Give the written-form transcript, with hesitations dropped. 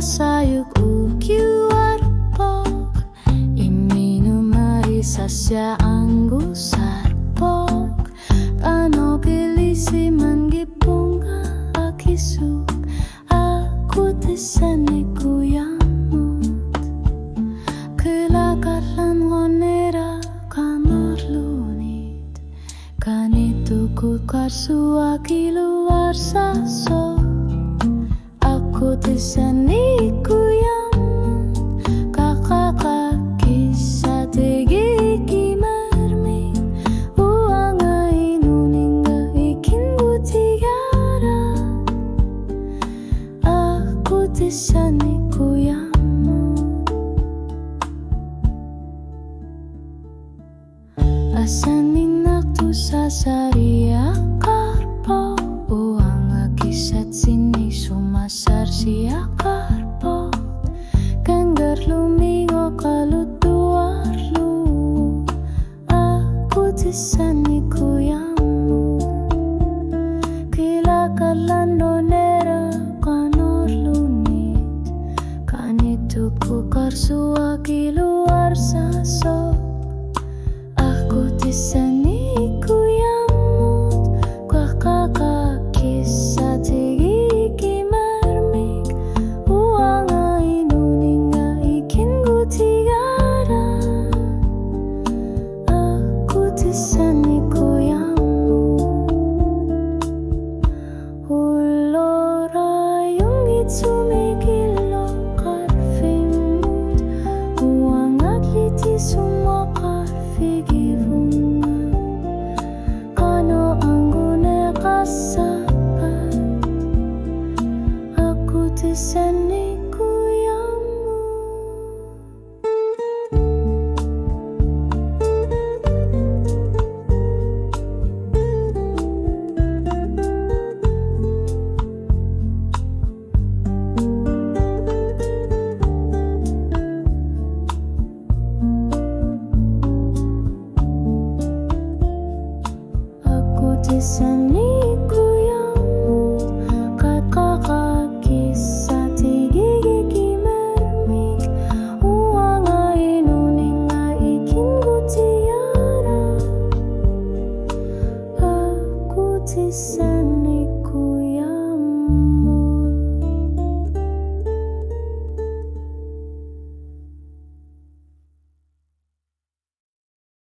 sayuk ukiwarpok iminumari sasya anggu sarpok ano gelisi manggipunga akisuk aku tesane kuyamut kelakalan ngonera kanor lunit kanito kukarsu akiluar saso aku tesane kuyamut kakak kisah tegeki marmi uanga inuninga ikin butigara aku tesane kuyamut asanin naktu sasaria karpo uanga kisat sini sumasar siya karpo kanggar lumingo kalutuar lu aku tisani kuyamut kilakalan nonera kanor lunit kanito kukarsu akiluar saso aku tisani kuyamut kakak kisah tegeki marmik uanga inuninga ikin butigara aku tisani kuyamut ulora yung itsumikilo karfimut uanga liti summa karfigivunga kano anggune kasapan aku tisani kuyamut aku tisani kuyamut kakak kisah tegeki marmik uanga inuninga ikin butiara aku tisani